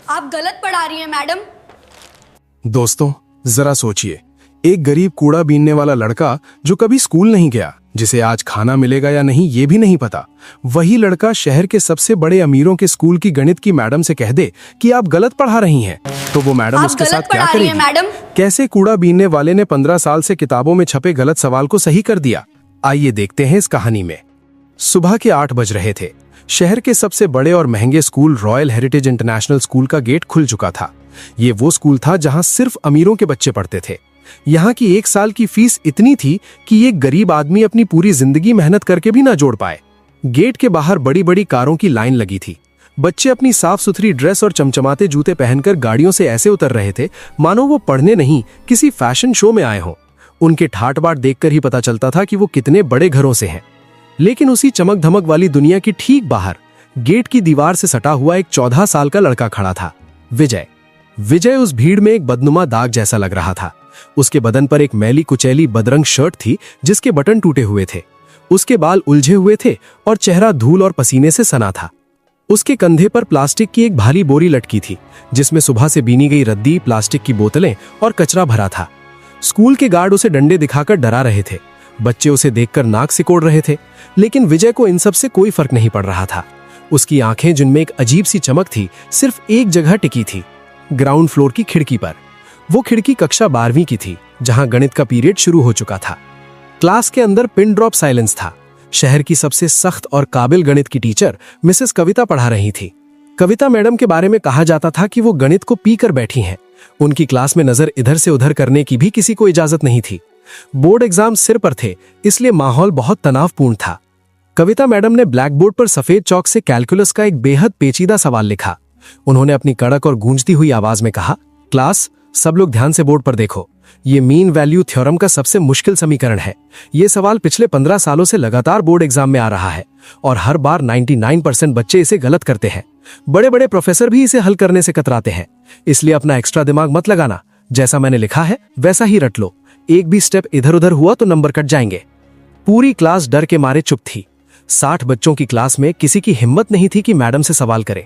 आप गलत पढ़ा रही हैं मैडम। दोस्तों जरा सोचिए, एक गरीब कूड़ा बीनने वाला लड़का जो कभी स्कूल नहीं गया, जिसे आज खाना मिलेगा या नहीं ये भी नहीं पता, वही लड़का शहर के सबसे बड़े अमीरों के स्कूल की गणित की मैडम से कह दे कि आप गलत पढ़ा रही हैं, तो वो मैडम उसके साथ क्या करेगी? मैडम कैसे कूड़ा बीनने वाले ने 15 साल से किताबों में छपे गलत सवाल को सही कर दिया, आइए देखते हैं इस कहानी में। सुबह के 8 बज रहे थे। शहर के सबसे बड़े और महंगे school royal heritage international school का गेट खुल चुका था। ये वो स्कूल था जहां सिर्फ अमीरों के बच्चे पढ़ते थे। यहाँ की 1 साल की फीस इतनी थी कि एक गरीब आदमी अपनी पूरी जिंदगी मेहनत करके भी ना जोड़ पाए। गेट के बाहर बड़ी बड़ी कारों की लाइन लगी थी। बच्चे अपनी साफ सुथरी ड्रेस और चमचमाते जूते पहनकर गाड़ियों से ऐसे उतर रहे थे मानो वो पढ़ने नहीं किसी फैशन शो में आए हों। उनके ठाट बाट देखकर ही पता चलता था कि वो कितने बड़े घरों से हैं। लेकिन उसी चमक धमक वाली दुनिया की ठीक बाहर गेट की दीवार से सटा हुआ एक 14 साल का लड़का खड़ा था, विजय। विजय उस भीड़ में एक बदनुमा दाग जैसा लग रहा था। उसके बदन पर एक मैली कुचैली बदरंग शर्ट थी जिसके बटन टूटे हुए थे। उसके बाल उलझे हुए थे और चेहरा धूल और पसीने से सना था। उसके कंधे पर प्लास्टिक की एक भारी बोरी लटकी थी जिसमें सुबह से बीनी गई रद्दी, प्लास्टिक की बोतलें और कचरा भरा था। स्कूल के गार्ड उसे डंडे दिखाकर डरा रहे थे। बच्चे उसे देखकर नाक सिकोड़ रहे थे, लेकिन विजय को इन सब से कोई फर्क नहीं पड़ रहा था। उसकी आंखें, जिनमें एक अजीब सी चमक थी, सिर्फ एक जगह टिकी थी, ग्राउंड फ्लोर की खिड़की पर। वो खिड़की कक्षा 12वीं की थी, जहां गणित का पीरियड शुरू हो चुका था। क्लास के अंदर पिन ड्रॉप साइलेंस था। शहर की सबसे सख्त और काबिल गणित की टीचर मिसेस कविता पढ़ा रही थी। कविता मैडम के बारे में कहा जाता था कि वो गणित को पी कर बैठी हैं। उनकी क्लास में नजर इधर से उधर करने की भी किसी को इजाजत नहीं थी। बोर्ड एग्जाम सिर पर थे, इसलिए माहौल बहुत तनावपूर्ण था। कविता मैडम ने ब्लैक बोर्ड पर सफेद चौक से कैलकुलस का एक बेहद पेचीदा सवाल लिखा। उन्होंने अपनी कड़क और गूंजती हुई आवाज में कहा, क्लास सब लोग ध्यान से बोर्ड पर देखो। ये मीन वैल्यू थ्योरम का सबसे मुश्किल समीकरण है। ये सवाल पिछले 15 सालों से लगातार बोर्ड एग्जाम में आ रहा है और हर बार 99% बच्चे इसे गलत करते हैं। बड़े बड़े प्रोफेसर भी इसे हल करने से कतराते हैं, इसलिए अपना एक्स्ट्रा दिमाग मत लगाना। जैसा मैंने लिखा है वैसा ही रट लो। एक भी स्टेप इधर उधर हुआ तो नंबर कट जाएंगे। पूरी क्लास डर के मारे चुप थी। 60 बच्चों की क्लास में किसी की हिम्मत नहीं थी कि मैडम से सवाल करे।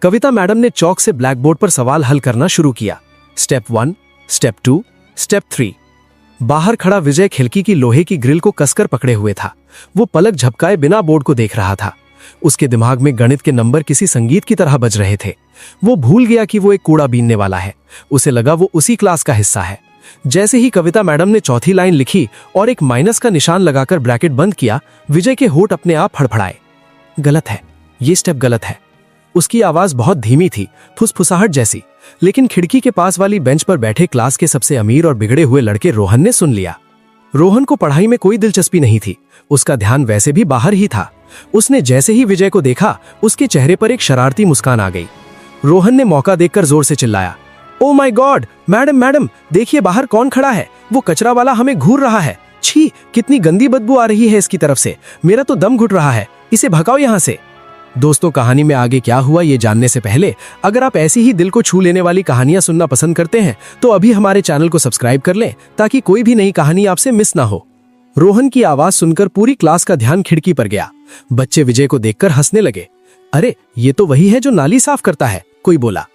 कविता मैडम ने चौक से ब्लैक बोर्ड पर सवाल हल करना शुरू किया। Step 1, step 2, step 3। बाहर खड़ा विजय खिड़की की लोहे की ग्रिल को कसकर पकड़े हुए था। वो पलक झपकाए बिना बोर्ड को देख रहा था। उसके दिमाग में गणित के नंबर किसी संगीत की तरह बज रहे थे। वो भूल गया कि वो एक कूड़ा बीनने वाला है। उसे लगा वो उसी क्लास का हिस्सा है। जैसे ही कविता मैडम ने चौथी लाइन लिखी और एक माइनस का निशान लगाकर ब्रैकेट बंद किया, विजय के होंठ अपने आप फड़फड़ाए। गलत है, ये स्टेप गलत है। उसकी आवाज बहुत धीमी थी, फुसफुसाहट जैसी, लेकिन खिड़की के पास वाली बेंच पर बैठे क्लास के सबसे अमीर और बिगड़े हुए लड़के रोहन ने सुन लिया। रोहन को पढ़ाई में कोई दिलचस्पी नहीं थी। उसका ध्यान वैसे भी बाहर ही था। उसने जैसे ही विजय को देखा, उसके चेहरे पर एक शरारती मुस्कान आ गई। रोहन ने मौका देखकर जोर से चिल्लाया, oh my God, madam madam, देखिए बाहर कौन खड़ा है। वो कचरा वाला हमें घूर रहा है। छी, कितनी गंदी बदबू आ रही है इसकी तरफ से। मेरा तो दम घुट रहा है। इसे भगाओ यहाँ से। दोस्तों, कहानी में आगे क्या हुआ ये जानने से पहले अगर आप ऐसी ही दिल को छू लेने वाली कहानियां सुनना पसंद करते हैं तो अभी हमारे चैनल को सब्सक्राइब कर लें ताकि कोई भी नई कहानी आपसे मिस ना हो। रोहन की आवाज सुनकर पूरी क्लास का ध्यान खिड़की पर गया। बच्चे विजय को देखकर हंसने लगे। अरे, ये तो वही है जो नाली साफ करता है, कोई बोला।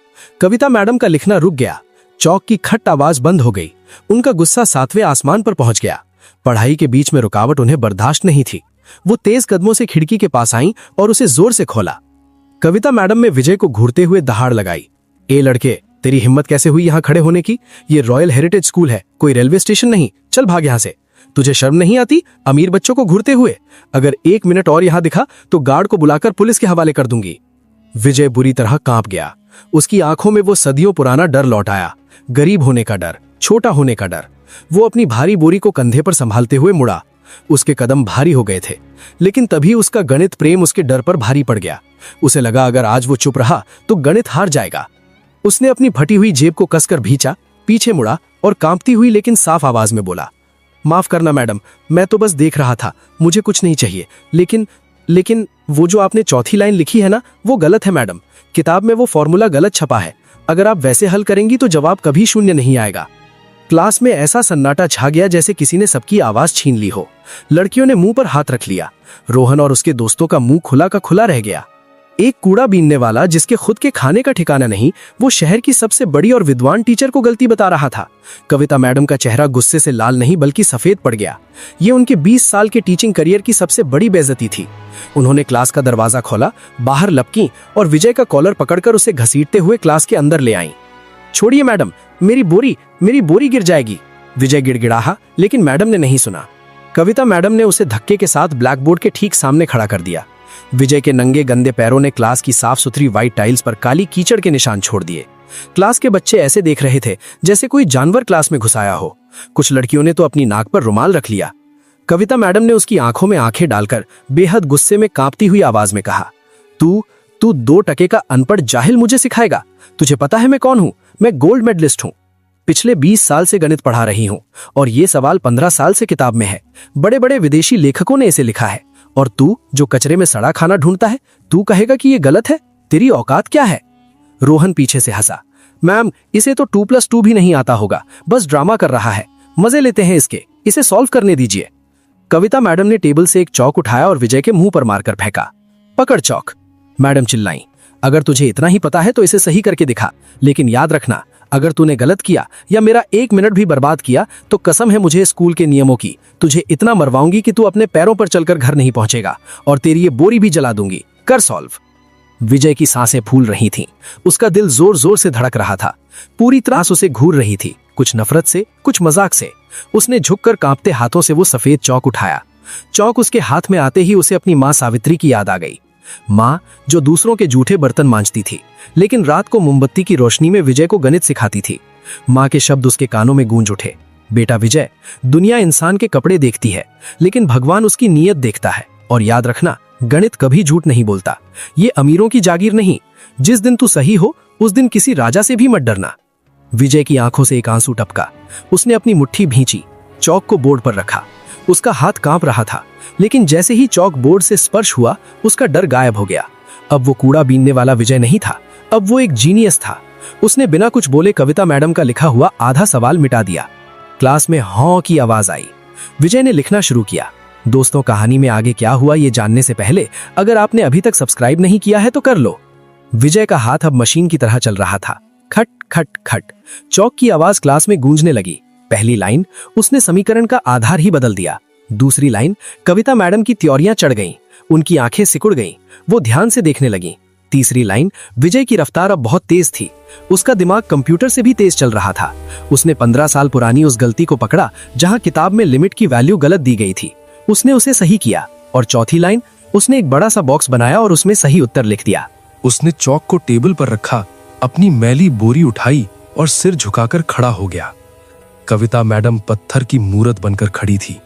कविता मैडम का लिखना रुक गया। चौक की खट आवाज बंद हो गई। उनका गुस्सा 7वें आसमान पर पहुंच गया। पढ़ाई के बीच में रुकावट उन्हें बर्दाश्त नहीं थी। वो तेज कदमों से खिड़की के पास आईं और उसे जोर से खोला। कविता मैडम में विजय को घूरते हुए दहाड़ लगाई। ए लड़के, तेरी हिम्मत कैसे हुई यहाँ खड़े होने की? ये रॉयल हेरिटेज स्कूल है, कोई रेलवे स्टेशन नहीं। चल भाग यहाँ से। तुझे शर्म नहीं आती अमीर बच्चों को घूरते हुए? अगर 1 मिनट और यहाँ दिखा तो गार्ड को बुलाकर पुलिस के हवाले कर दूंगी। विजय बुरी तरह कांप गया। उसकी आंखों में वो सदियों पुराना डर लौट आया। गरीब होने का डर, छोटा होने का डर। वो अपनी भारी बोरी को कंधे पर संभालते हुए मुड़ा। उसके कदम भारी हो गए थे, लेकिन तभी उसका गणित प्रेम उसके डर पर भारी पड़ गया। उसे लगा अगर आज वो चुप रहा तो गणित हार जाएगा। उसने अपनी फटी हुई जेब को कसकर भींचा, पीछे मुड़ा और कांपती हुई लेकिन साफ आवाज में बोला, माफ करना मैडम, मैं तो बस देख रहा था, मुझे कुछ नहीं चाहिए। लेकिन वो जो आपने चौथी लाइन लिखी है ना, वो गलत है मैडम। किताब में वो फॉर्मूला गलत छपा है। अगर आप वैसे हल करेंगी तो जवाब कभी 0 नहीं आएगा। क्लास में ऐसा सन्नाटा छा गया जैसे किसी ने सबकी आवाज छीन ली हो। लड़कियों ने मुंह पर हाथ रख लिया। रोहन और उसके दोस्तों का मुंह खुला का खुला रह गया। एक कूड़ा बीनने वाला जिसके खुद के खाने का ठिकाना नहीं, वो शहर की सबसे बड़ी और विद्वान टीचर को गलती बता रहा था। कविता मैडम का चेहरा गुस्से से लाल नहीं बल्कि सफेद पड़ गया। ये उनके 20 साल के टीचिंग करियर की सबसे बड़ी बेइज्जती थी। उन्होंने क्लास का दरवाजा खोला, बाहर लपकी और विजय का कॉलर पकड़कर उसे घसीटते हुए क्लास के अंदर ले आई। छोड़िए मैडम, मेरी बोरी गिर जाएगी, विजय गिड़गिड़ाहा, लेकिन मैडम ने नहीं सुना। कविता मैडम ने उसे धक्के के साथ ब्लैक बोर्ड के ठीक सामने खड़ा कर दिया। विजय के नंगे गंदे पैरों ने क्लास की साफ सुथरी व्हाइट टाइल्स पर काली कीचड़ के निशान छोड़ दिए। क्लास के बच्चे ऐसे देख रहे थे जैसे कोई जानवर क्लास में घुसाया हो। कुछ लड़कियों ने तो अपनी नाक पर रुमाल रख लिया। कविता मैडम ने उसकी आंखों में आंखें डालकर बेहद गुस्से में कांपती हुई आवाज में कहा, तू 2 टके का अनपढ़ जाहिल मुझे सिखाएगा? तुझे पता है मैं कौन हूं? मैं गोल्ड मेडलिस्ट हूं। पिछले 20 साल से गणित पढ़ा रही हूं और ये सवाल 15 साल से किताब में है। बड़े बड़े विदेशी लेखकों ने इसे लिखा है और तू जो कचरे में सड़ा खाना ढूंढता है, तू कहेगा कि ये गलत है? तेरी औकात क्या है? रोहन पीछे से हंसा। मैम, इसे तो 2+2 भी नहीं आता होगा, बस ड्रामा कर रहा है, मजे लेते हैं इसके, इसे सॉल्व करने दीजिए। कविता मैडम ने टेबल से एक चौक उठाया और विजय के मुंह पर मारकर फेंका। पकड़ चौक। मैडम चिल्लाई, अगर तुझे इतना ही पता है तो इसे सही करके दिखा, लेकिन याद रखना, अगर तूने गलत किया या मेरा 1 मिनट भी बर्बाद किया तो कसम है मुझे स्कूल के नियमों की, तुझे इतना मरवाऊंगी कि तू अपने पैरों पर चलकर घर नहीं पहुंचेगा और तेरी ये बोरी भी जला दूंगी। कर सॉल्व। विजय की सांसें फूल रही थीं, उसका दिल जोर जोर से धड़क रहा था। पूरी त्रास उसे घूर रही थी, कुछ नफरत से, कुछ मजाक से। उसने झुककर कांपते हाथों से वो सफेद चौक उठाया। चौक उसके हाथ में आते ही उसे अपनी माँ सावित्री की याद आ गई। माँ जो दूसरों के जूठे बर्तन मांजती थी, लेकिन रात को मोमबत्ती की रोशनी में विजय को गणित सिखाती थी। माँ के शब्द उसके कानों में गूंज उठे, बेटा विजय, दुनिया इंसान के कपड़े देखती है, लेकिन भगवान उसकी नीयत देखता है। और याद रखना, गणित कभी झूठ नहीं बोलता। ये अमीरों की जागीर नहीं। जिस दिन तू सही हो उस दिन किसी राजा से भी मत डरना। विजय की आंखों से एक आंसू टपका। उसने अपनी मुट्ठी भींची, चौक को बोर्ड पर रखा। उसका हाथ कांप रहा था, लेकिन जैसे ही चौक बोर्ड से स्पर्श हुआ उसका डर गायब हो गया। अब वो कूड़ा बीनने वाला विजय नहीं था, अब वो एक जीनियस था। उसने बिना कुछ बोले कविता मैडम का लिखा हुआ आधा सवाल मिटा दिया। क्लास में हॉं की आवाज आई। विजय ने लिखना शुरू किया। दोस्तों, कहानी में आगे क्या हुआ ये जानने से पहले अगर आपने अभी तक सब्सक्राइब नहीं किया है तो कर लो। विजय का हाथ अब मशीन की तरह चल रहा था। खट खट खट, चौक की आवाज क्लास में गूंजने लगी। पहली लाइन, उसने समीकरण का आधार ही बदल दिया। दूसरी लाइन, कविता मैडम की त्योरियां चढ़ गईं। उनकी आंखें सिकुड़ गईं, वो ध्यान से देखने लगीं। तीसरी लाइन, विजय की रफ्तार अब बहुत तेज थी। उसका दिमाग कंप्यूटर से भी तेज चल रहा था। उसने 15 साल पुरानी उस गलती को पकड़ा जहां किताब में लिमिट की वैल्यू गलत दी गई थी। उसने उसे सही किया। और चौथी लाइन, उसने एक बड़ा सा बॉक्स बनाया और उसमें सही उत्तर लिख दिया। उसने चौक को टेबल पर रखा, अपनी मैली बोरी उठाई और सिर झुकाकर खड़ा हो गया। कविता मैडम पत्थर की मूरत बनकर खड़ी थी।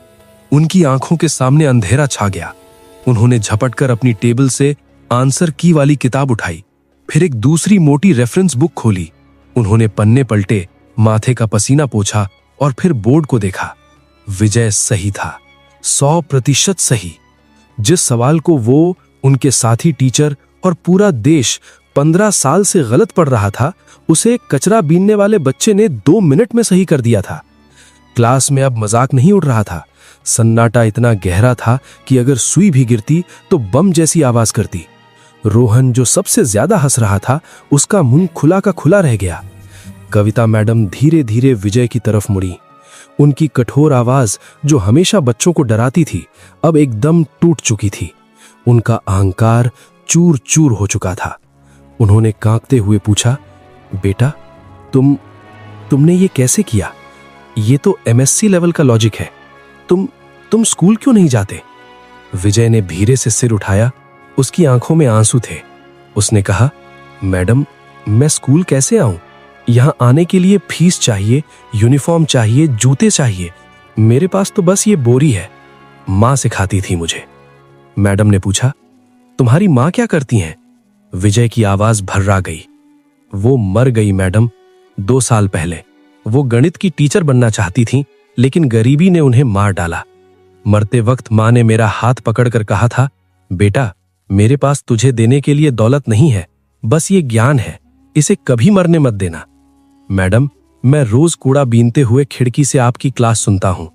उनकी आंखों के सामने अंधेरा छा गया। उन्होंने झपटकर अपनी टेबल से आंसर की वाली किताब उठाई, फिर एक दूसरी मोटी रेफरेंस बुक खोली। उन्होंने पन्ने पलटे, माथे का पसीना पोंछा और फिर बोर्ड को देखा। विजय सही था, 100% सही। जिस सवाल को वो, उनके साथी टीचर और पूरा देश 15 साल से गलत पढ़ रहा था, उसे कचरा बीनने वाले बच्चे ने 2 मिनट में सही कर दिया था। क्लास में अब मजाक नहीं उड़ रहा था। सन्नाटा इतना गहरा था कि अगर सुई भी गिरती तो बम जैसी आवाज करती। रोहन जो सबसे ज्यादा हंस रहा था, उसका मुंह खुला का खुला रह गया। कविता मैडम धीरे धीरे विजय की तरफ मुड़ी। उनकी कठोर आवाज जो हमेशा बच्चों को डराती थी, अब एकदम टूट चुकी थी। उनका अहंकार चूर चूर हो चुका था। उन्होंने कांपते हुए पूछा, बेटा, तुमने ये कैसे किया? ये तो MSc लेवल का लॉजिक है। तुम स्कूल क्यों नहीं जाते? विजय ने धीरे से सिर उठाया। उसकी आंखों में आंसू थे। उसने कहा, मैडम, मैं स्कूल कैसे आऊं? यहां आने के लिए फीस चाहिए, यूनिफॉर्म चाहिए, जूते चाहिए। मेरे पास तो बस ये बोरी है। मां सिखाती थी मुझे। मैडम ने पूछा, तुम्हारी मां क्या करती हैं? विजय की आवाज भर्रा गई। वो मर गई मैडम, 2 साल पहले। वो गणित की टीचर बनना चाहती थी, लेकिन गरीबी ने उन्हें मार डाला। मरते वक्त मां ने मेरा हाथ पकड़कर कहा था, बेटा, मेरे पास तुझे देने के लिए दौलत नहीं है, बस ये ज्ञान है, इसे कभी मरने मत देना। मैडम, मैं रोज कूड़ा बीनते हुए खिड़की से आपकी क्लास सुनता हूं।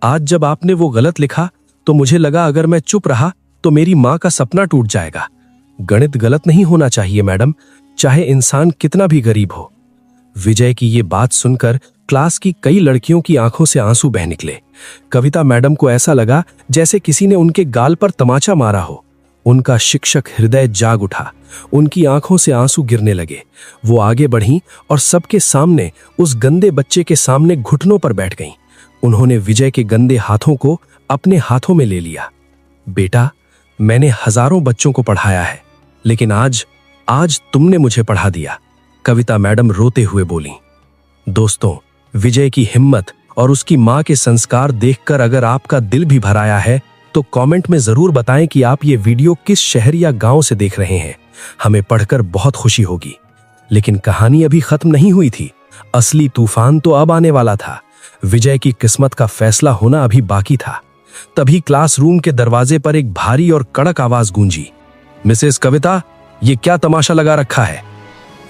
आज जब आपने वो गलत लिखा तो मुझे लगा अगर मैं चुप रहा तो मेरी मां का सपना टूट जाएगा। गणित गलत नहीं होना चाहिए मैडम, चाहे इंसान कितना भी गरीब हो। विजय की ये बात सुनकर क्लास की कई लड़कियों की आंखों से आंसू बह निकले। कविता मैडम को ऐसा लगा जैसे किसी ने उनके गाल पर तमाचा मारा हो। उनका शिक्षक हृदय जाग उठा, उनकी आंखों से आंसू गिरने लगे। वो आगे बढ़ीं और सबके सामने उस गंदे बच्चे के सामने घुटनों पर बैठ गईं। उन्होंने विजय के गंदे हाथों को अपने हाथों में ले लिया। बेटा, मैंने हजारों बच्चों को पढ़ाया है, लेकिन आज तुमने मुझे पढ़ा दिया, कविता मैडम रोते हुए बोली। दोस्तों, विजय की हिम्मत और उसकी मां के संस्कार देखकर अगर आपका दिल भी भर आया है तो कमेंट में जरूर बताएं कि आप ये वीडियो किस शहर या गांव से देख रहे हैं। हमें पढ़कर बहुत खुशी होगी। लेकिन कहानी अभी खत्म नहीं हुई थी। असली तूफान तो अब आने वाला था। विजय की किस्मत का फैसला होना अभी बाकी था। तभी क्लासरूम के दरवाजे पर एक भारी और कड़क आवाज गूंजी। मिसेस कविता, ये क्या तमाशा लगा रखा है?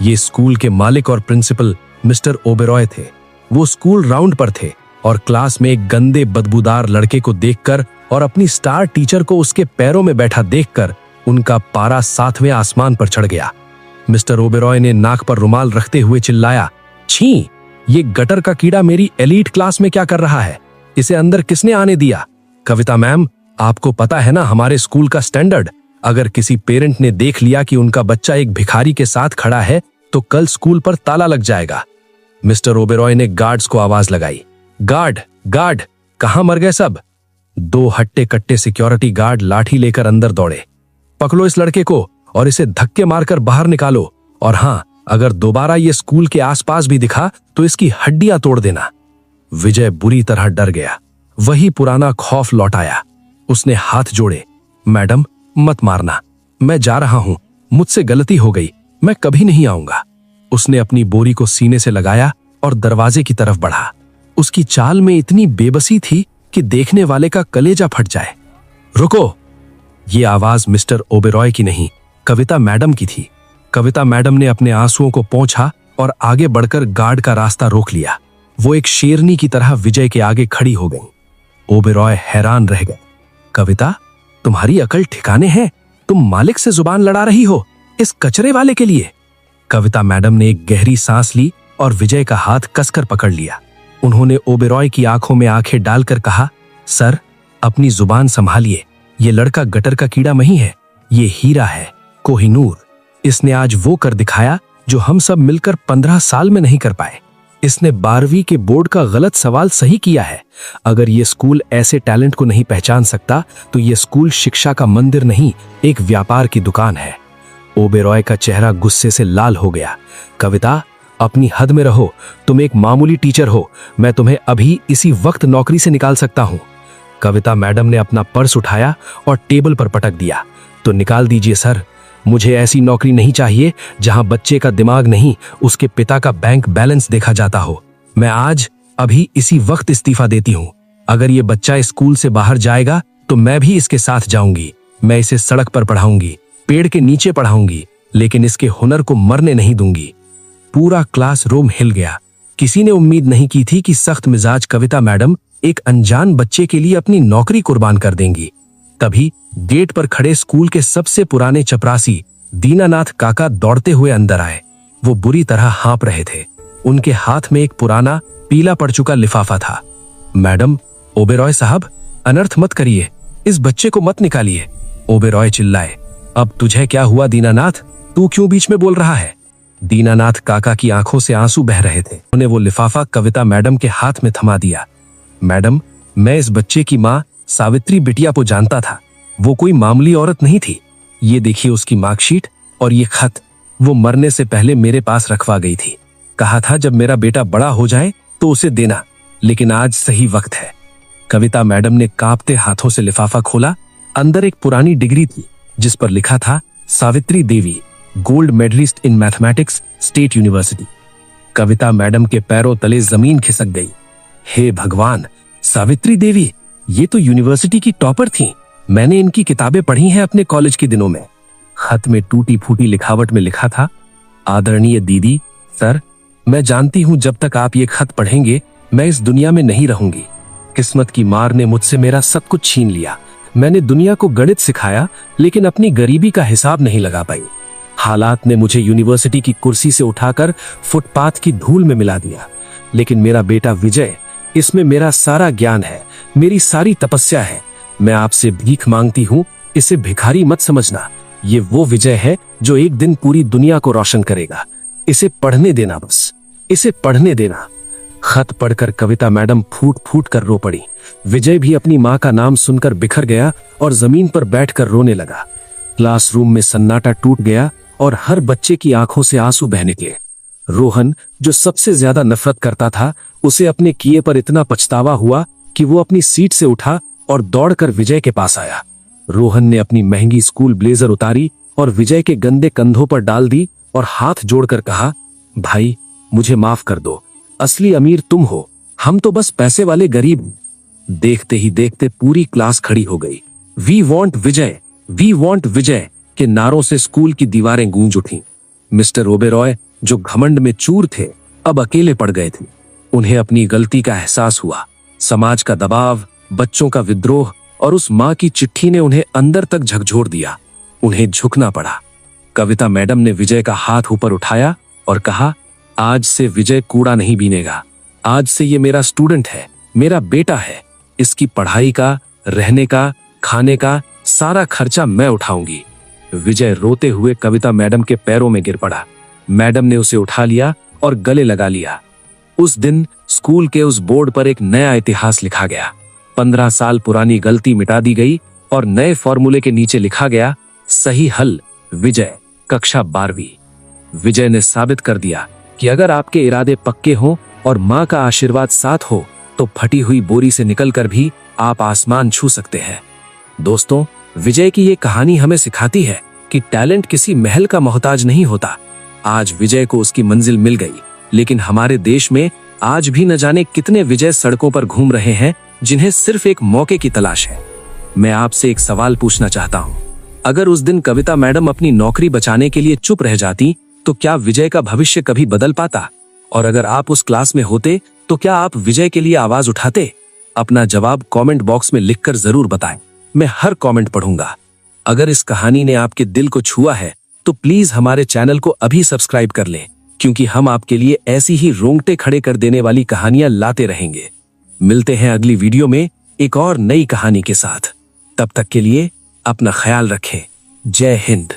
ये स्कूल के मालिक और प्रिंसिपल मिस्टर ओबेरॉय थे। वो स्कूल राउंड पर थे और क्लास में एक गंदे बदबूदार लड़के को देखकर और अपनी स्टार टीचर को उसके पैरों में बैठा देखकर उनका पारा 7वें आसमान पर चढ़ गया। मिस्टर ओबेरॉय ने नाक पर रुमाल रखते हुए चिल्लाया, छी! ये गटर का कीड़ा मेरी एलीट क्लास में क्या कर रहा है? इसे अंदर किसने आने दिया? कविता मैम, आपको पता है ना हमारे स्कूल का स्टैंडर्ड। अगर किसी पेरेंट ने देख लिया कि उनका बच्चा एक भिखारी के साथ खड़ा है तो कल स्कूल पर ताला लग जाएगा। मिस्टर ओबेरॉय ने गार्ड्स को आवाज लगाई। गार्ड, कहां मर गए सब? 2 हट्टे कट्टे सिक्योरिटी गार्ड लाठी लेकर अंदर दौड़े। पकड़ो इस लड़के को और इसे धक्के मारकर बाहर निकालो, और हां, अगर दोबारा ये स्कूल के आसपास भी दिखा तो इसकी हड्डियां तोड़ देना। विजय बुरी तरह डर गया। वही पुराना खौफ लौट आया। उसने हाथ जोड़े। मैडम, मत मारना, मैं जा रहा हूं, मुझसे गलती हो गई, मैं कभी नहीं आऊंगा। उसने अपनी बोरी को सीने से लगाया और दरवाजे की तरफ बढ़ा। उसकी चाल में इतनी बेबसी थी कि देखने वाले का कलेजा फट जाए। रुको! ये आवाज मिस्टर ओबेरॉय की नहीं, कविता मैडम की थी। कविता मैडम ने अपने आंसुओं को पोंछा और आगे बढ़कर गार्ड का रास्ता रोक लिया। वो एक शेरनी की तरह विजय के आगे खड़ी हो गई। ओबेरॉय हैरान रह गए। कविता, तुम्हारी अकल ठिकाने है? तुम मालिक से जुबान लड़ा रही हो इस कचरे वाले के लिए? कविता मैडम ने एक गहरी सांस ली और विजय का हाथ कसकर पकड़ लिया। उन्होंने ओबेरॉय की आंखों में आंखें डालकर कहा, सर, अपनी जुबान संभालिए। ये लड़का गटर का कीड़ा नहीं है, ये हीरा है, कोहिनूर। इसने आज वो कर दिखाया जो हम सब मिलकर 15 साल में नहीं कर पाए। इसने 12वीं के बोर्ड का गलत सवाल सही किया है। अगर ये स्कूल ऐसे टैलेंट को नहीं पहचान सकता तो ये स्कूल शिक्षा का मंदिर नहीं, एक व्यापार की दुकान है। ओबेरॉय का चेहरा गुस्से से लाल हो गया। कविता, अपनी हद में रहो। तुम एक मामूली टीचर हो। मैं तुम्हें अभी इसी वक्त नौकरी से निकाल सकता हूं। कविता मैडम ने अपना पर्स उठाया और टेबल पर पटक दिया। तो निकाल दीजिए सर, मुझे ऐसी नौकरी नहीं चाहिए जहां बच्चे का दिमाग नहीं, उसके पिता का बैंक बैलेंस देखा जाता हो। मैं आज अभी इसी वक्त इस्तीफा देती हूं। अगर ये बच्चा स्कूल से बाहर जाएगा तो मैं भी इसके साथ जाऊंगी। मैं इसे सड़क पर पढ़ाऊंगी, पेड़ के नीचे पढ़ाऊंगी, लेकिन इसके हुनर को मरने नहीं दूंगी। पूरा क्लासरूम हिल गया। किसी ने उम्मीद नहीं की थी कि सख्त मिजाज कविता मैडम एक अनजान बच्चे के लिए अपनी नौकरी कुर्बान कर देंगी। तभी गेट पर खड़े स्कूल के सबसे पुराने चपरासी दीनानाथ काका दौड़ते हुए अंदर आए। वो बुरी तरह हाँप रहे थे। उनके हाथ में एक पुराना पीला पड़ चुका लिफाफा था। मैडम, ओबेरॉय साहब, अनर्थ मत करिए, इस बच्चे को मत निकालिए। ओबेरॉय चिल्लाए। अब तुझे क्या हुआ दीनानाथ? तू क्यों बीच में बोल रहा है? दीनानाथ काका की आंखों से आंसू बह रहे थे। उन्हें वो लिफाफा कविता मैडम के हाथ में थमा दिया। मैडम, मैं इस बच्चे की माँ सावित्री बिटिया को जानता था। वो कोई मामूली औरत नहीं थी। ये देखिए उसकी मार्कशीट और ये खत। वो मरने से पहले मेरे पास रखवा गई थी। कहा था जब मेरा बेटा बड़ा हो जाए तो उसे देना, लेकिन आज सही वक्त है। कविता मैडम ने कांपते हाथों से लिफाफा खोला। अंदर एक पुरानी डिग्री थी जिस पर लिखा था Savitri Devi, gold medalist in mathematics, state university. Kavita madam के पैरों तले जमीन खिसक गई। हे भगवान, सावित्री देवी, ये तो यूनिवर्सिटी की टॉपर थी। मैंने इनकी किताबें पढ़ी हैं अपने कॉलेज के दिनों में। खत में टूटी फूटी लिखावट में लिखा था, आदरणीय दीदी, सर, मैं जानती हूं जब तक आप ये खत पढ़ेंगे मैं इस दुनिया में नहीं रहूंगी। किस्मत की मार ने मुझसे मेरा सब कुछ छीन लिया। मैंने दुनिया को गणित सिखाया, लेकिन अपनी गरीबी का हिसाब नहीं लगा पाई। हालात ने मुझे यूनिवर्सिटी की कुर्सी से उठाकर फुटपाथ की धूल में मिला दिया। लेकिन मेरा बेटा विजय, इसमें मेरा सारा ज्ञान है, मेरी सारी तपस्या है। मैं आपसे भीख मांगती हूं, इसे भिखारी मत समझना। ये वो विजय है जो एक दिन पूरी दुनिया को रोशन करेगा। इसे पढ़ने देना, बस इसे पढ़ने देना। खत पढ़कर कविता मैडम फूट फूट कर रो पड़ी। विजय भी अपनी मां का नाम सुनकर बिखर गया और जमीन पर बैठकर रोने लगा। क्लासरूम में सन्नाटा टूट गया और हर बच्चे की आंखों से आंसू बहने लगे। रोहन, जो सबसे ज्यादा नफरत करता था, उसे अपने किए पर इतना पछतावा हुआ कि वो अपनी सीट से उठा और दौड़कर विजय के पास आया। रोहन ने अपनी महंगी स्कूल ब्लेजर उतारी और विजय के गंदे कंधों पर डाल दी और हाथ जोड़कर कहा, भाई मुझे माफ कर दो, असली अमीर तुम हो, हम तो बस पैसे वाले गरीब। देखते ही देखते पूरी क्लास खड़ी हो गई। We want Vijay, we want Vijay के नारों से स्कूल की दीवारें गूंज उठीं। मिस्टर ओबेरॉय, जो घमंड में चूर थे, अब अकेले पड़ गए थे। उन्हें अपनी गलती का एहसास हुआ। समाज का दबाव, बच्चों का विद्रोह और उस मां की चिट्ठी ने उन्हें अंदर तक झकझोर दिया। उन्हें झुकना पड़ा। कविता मैडम ने विजय का हाथ ऊपर उठाया और कहा, आज से विजय कूड़ा नहीं बीनेगा। आज से ये मेरा स्टूडेंट है, मेरा बेटा है। इसकी पढ़ाई का, रहने का, खाने का सारा खर्चा मैं उठाऊंगी। विजय रोते हुए कविता मैडम के पैरों में गिर पड़ा। मैडम ने उसे उठा लिया और गले लगा लिया। उस दिन स्कूल के उस बोर्ड पर एक नया इतिहास लिखा गया। 15 साल पुरानी गलती मिटा दी गई और नए फॉर्मूले के नीचे लिखा गया, सही हल विजय, कक्षा 12वीं। विजय ने साबित कर दिया कि अगर आपके इरादे पक्के हों और मां का आशीर्वाद साथ हो तो फटी हुई बोरी से निकलकर भी आप आसमान छू सकते हैं। दोस्तों, विजय की ये कहानी हमें सिखाती है कि टैलेंट किसी महल का मोहताज नहीं होता। आज विजय को उसकी मंजिल मिल गई, लेकिन हमारे देश में आज भी न जाने कितने विजय सड़कों पर घूम रहे हैं जिन्हें सिर्फ एक मौके की तलाश है। मैं आपसे एक सवाल पूछना चाहता हूं, अगर उस दिन कविता मैडम अपनी नौकरी बचाने के लिए चुप रह जाती तो क्या विजय का भविष्य कभी बदल पाता? और अगर आप उस क्लास में होते तो क्या आप विजय के लिए आवाज उठाते? अपना जवाब कमेंट बॉक्स में लिखकर जरूर बताएं। मैं हर कमेंट पढ़ूंगा। अगर इस कहानी ने आपके दिल को छुआ है तो प्लीज हमारे चैनल को अभी सब्सक्राइब कर लें, क्योंकि हम आपके लिए ऐसी ही रोंगटे खड़े कर देने वाली कहानियां लाते रहेंगे। मिलते हैं अगली वीडियो में एक और नई कहानी के साथ। तब तक के लिए अपना ख्याल रखें। जय हिंद।